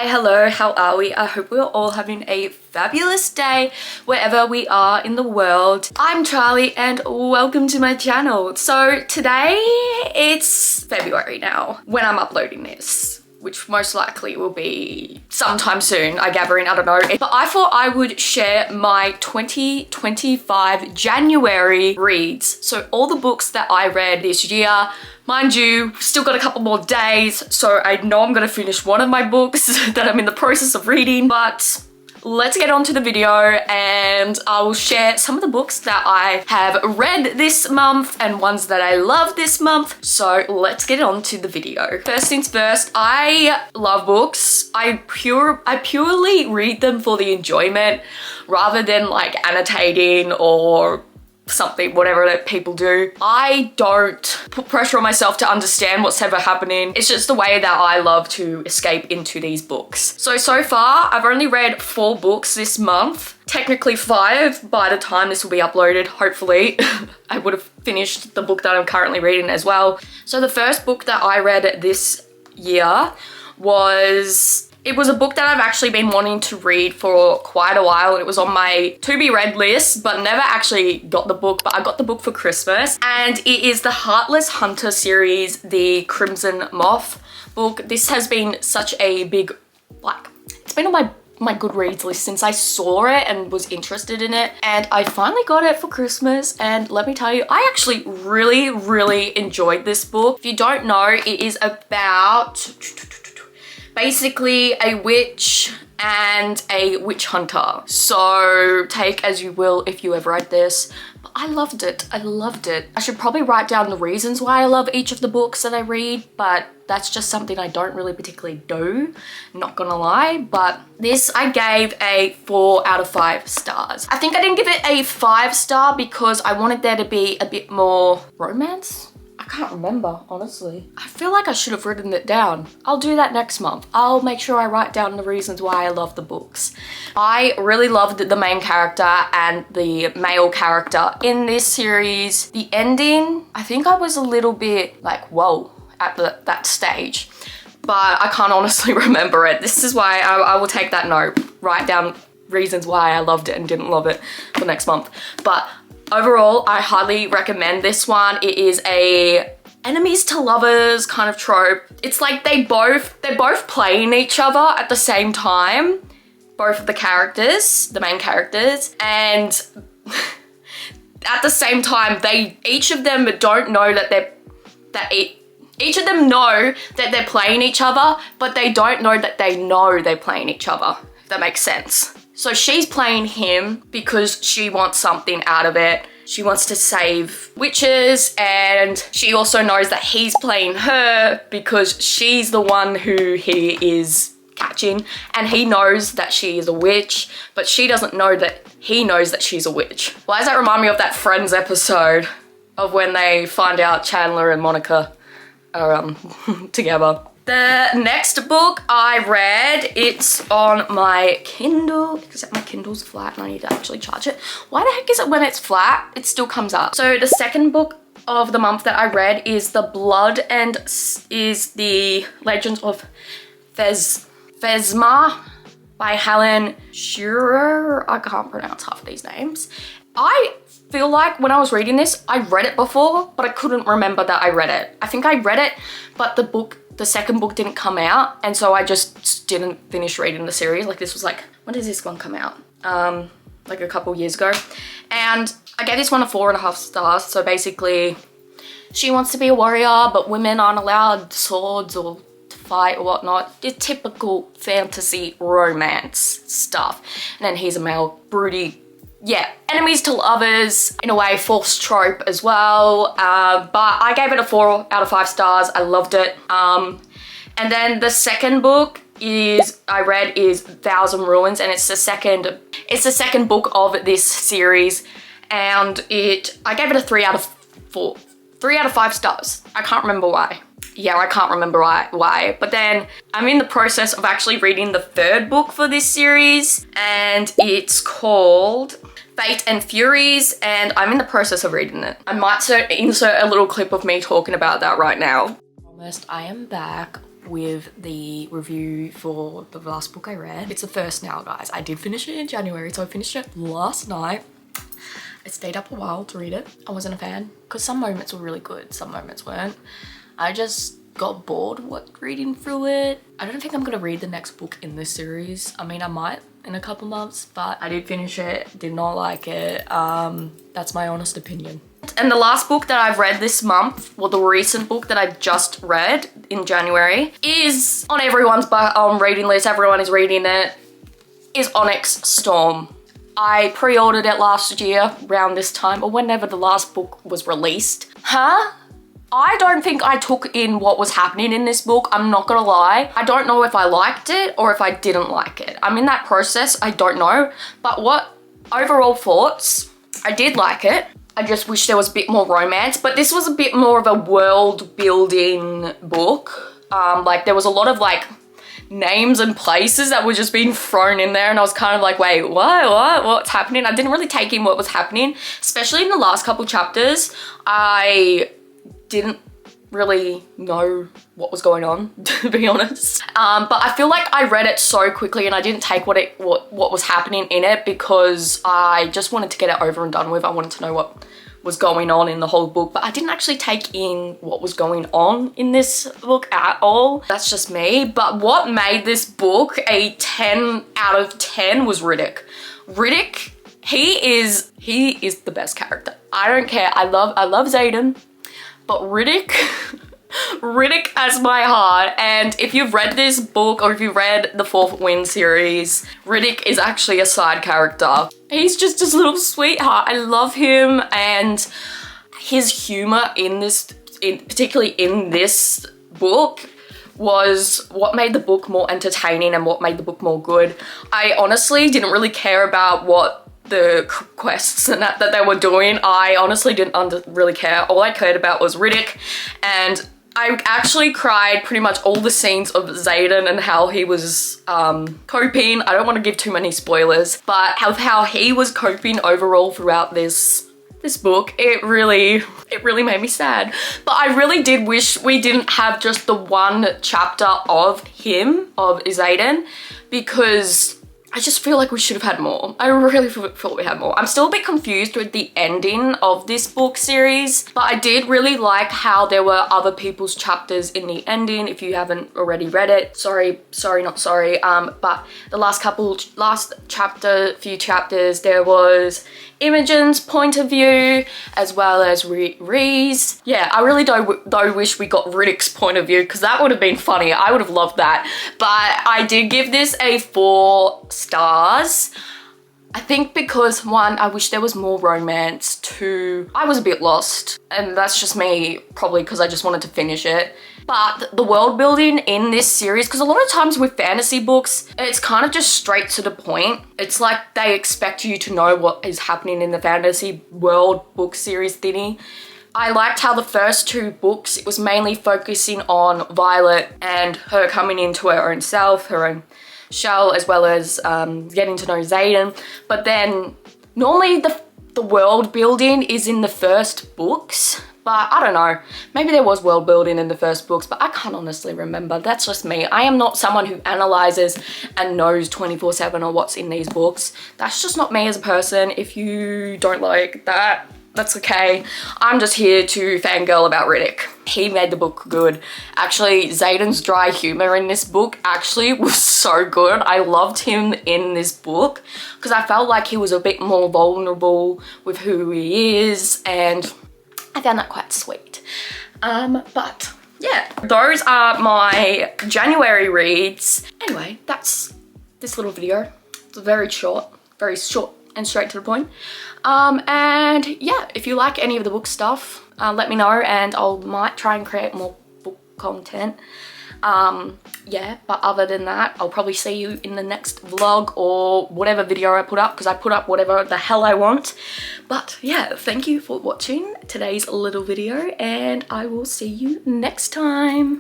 Hi, hello, how are we? I hope we're all having a fabulous day wherever we are in the world. I'm Charlie and welcome to my channel. So today it's February now when I'm uploading this, which most likely will be sometime soon, I gather, I don't know. But I thought I would share my 2025 January reads. So all the books that I read this year. Mind you, still got a couple more days, so I know I'm gonna finish one of my books that I'm in the process of reading, but let's get on to the video and I will share some of the books that I have read this month and ones that I love this month. So let's get on to the video. First things first, I love books. I purely read them for the enjoyment rather than like annotating or something, whatever that people do. I don't put pressure on myself to understand what's ever happening. It's just the way that I love to escape into these books. So far, I've only read 4 books this month. Technically 5 by the time this will be uploaded, hopefully. I would have finished the book that I'm currently reading as well. So the first book that I read this year was... It was a book that I've actually been wanting to read for quite a while. It was on my to-be-read list, but never actually got the book, but I got the book for Christmas. And it is the Heartless Hunter series, the Crimson Moth book. This has been such a big, it's been on my Goodreads list since I saw it and was interested in it. And I finally got it for Christmas. And let me tell you, I actually really enjoyed this book. If you don't know, it is about... basically a witch and a witch hunter. So take as you will if you have read this. But I loved it. I loved it. I should probably write down the reasons why I love each of the books that I read, but that's just something I don't really particularly do, not gonna lie. But this I gave a 4 out of 5 stars. I think I didn't give it a 5-star because I wanted there to be a bit more romance. I can't remember, honestly. I feel like I should have written it down. I'll do that next month. I'll make sure I write down the reasons why I love the books. I really loved the main character and the male character in this series. The ending, I think I was a little bit like, whoa, at that stage. But I can't honestly remember it. This is why I will take that note, write down reasons why I loved it and didn't love it for next month. But overall, I highly recommend this one. It is a enemies to lovers kind of trope. It's like they're both playing each other at the same time. Both of the characters, the main characters, and at the same time, each of them don't know each of them know that they're playing each other, but they don't know that they know they're playing each other, if that makes sense. So she's playing him because she wants something out of it. She wants to save witches, and she also knows that he's playing her because she's the one who he is catching, and he knows that she is a witch, but she doesn't know that he knows that she's a witch. Why does that remind me of that Friends episode of when they find out Chandler and Monica are together? The next book I read, it's on my Kindle, except my Kindle's flat and I need to actually charge it. Why the heck is it when it's flat, it still comes up? So the second book of the month that I read is The Blood and is the Legends of Phesma by Helen Shearer. I can't pronounce half of these names. I feel like when I was reading this, I read it before, but I couldn't remember that I read it. I think I read it, but the second book didn't come out, and so I just didn't finish reading the series. Like, this was like, when did this one come out? Like a couple years ago. And I gave this one a 4.5 stars. So basically, she wants to be a warrior, but women aren't allowed swords or to fight or whatnot. Your typical fantasy romance stuff. And then he's a male, broody, yeah, enemies to lovers, in a way, false trope as well. But I gave it a 4 out of 5 stars. I loved it. And then the second book I read is Thousand Ruins, and it's the second book of this series. And I gave it a 3 out of 5 stars. I can't remember why. Yeah, I can't remember why. But then I'm in the process of actually reading the third book for this series, and it's called Fate and Furies, and I'm in the process of reading it. I might insert a little clip of me talking about that right now. Almost, I am back. with the review for the last book I read. It's the first now, guys. I did finish it in January, so I finished it last night. I stayed up a while to read it. I wasn't a fan because some moments were really good, some moments weren't. I just got bored reading through it. I don't think I'm gonna read the next book in this series. I mean, I might in a couple months, but I did finish it, did not like it. That's my honest opinion. And the last book that I've read this month, well, the recent book that I just read in January, is on everyone's reading list, everyone is reading it, is Onyx Storm. I pre-ordered it last year around this time, or whenever the last book was released. I don't think I took in what was happening in this book, I'm not gonna lie. I don't know if I liked it or if I didn't like it. I'm in that process, I don't know. But what overall thoughts, I did like it. I just wish there was a bit more romance, but this was a bit more of a world building book. Like there was a lot of like names and places that were just being thrown in there, and I was kind of like, wait, what's happening? I didn't really take in what was happening, especially in the last couple chapters. I didn't really know what was going on, to be honest. But I feel like I read it so quickly and I didn't take what was happening in it because I just wanted to get it over and done with. I wanted to know what was going on in the whole book, but I didn't actually take in what was going on in this book at all. That's just me. But what made this book a 10 out of 10 was Riddick. Riddick, he is the best character. I don't care. I love Xaden. But Riddick has my heart, and if you've read this book or if you've read the Fourth Wind series, Riddick is actually a side character. He's just this little sweetheart. I love him, and his humor particularly in this book was what made the book more entertaining and what made the book more good. I honestly didn't really care about what the quests and that they were doing. I honestly didn't really care. All I cared about was Riddick, and I actually cried pretty much all the scenes of Xaden and how he was coping. I don't want to give too many spoilers, but how he was coping overall throughout this book, it really made me sad. But I really did wish we didn't have just the one chapter of Xaden, because I just feel like we should have had more. I really thought we had more. I'm still a bit confused with the ending of this book series, but I did really like how there were other people's chapters in the ending. If you haven't already read it, not sorry. But the few chapters, there was Imogen's point of view as well as Ree's. Yeah, I really though wish we got Riddick's point of view, because that would have been funny. I would have loved that. But I did give this a 4 stars. I think because 1, I wish there was more romance. 2, I was a bit lost, and that's just me, probably because I just wanted to finish it. But the world building in this series, because a lot of times with fantasy books, it's kind of just straight to the point. It's like they expect you to know what is happening in the fantasy world book series thingy. I liked how the first 2 books, it was mainly focusing on Violet and her coming into her own self, her own shell, as well as getting to know Xaden. But then normally the world building is in the first books. But I don't know, maybe there was world building in the first books, but I can't honestly remember. That's just me. I am not someone who analyzes and knows 24/7 or what's in these books. That's just not me as a person. If you don't like that, that's okay. I'm just here to fangirl about Riddick. He made the book good. Actually, Xaden's dry humor in this book actually was so good. I loved him in this book because I felt like he was a bit more vulnerable with who he is, and I found that quite sweet. But yeah, those are my January reads. Anyway, that's this little video. It's very short and straight to the point. And yeah, if you like any of the book stuff, let me know and I might try and create more book content. Yeah, but other than that, I'll probably see you in the next vlog or whatever video I put up, because I put up whatever the hell I want. But yeah, thank you for watching today's little video and I will see you next time.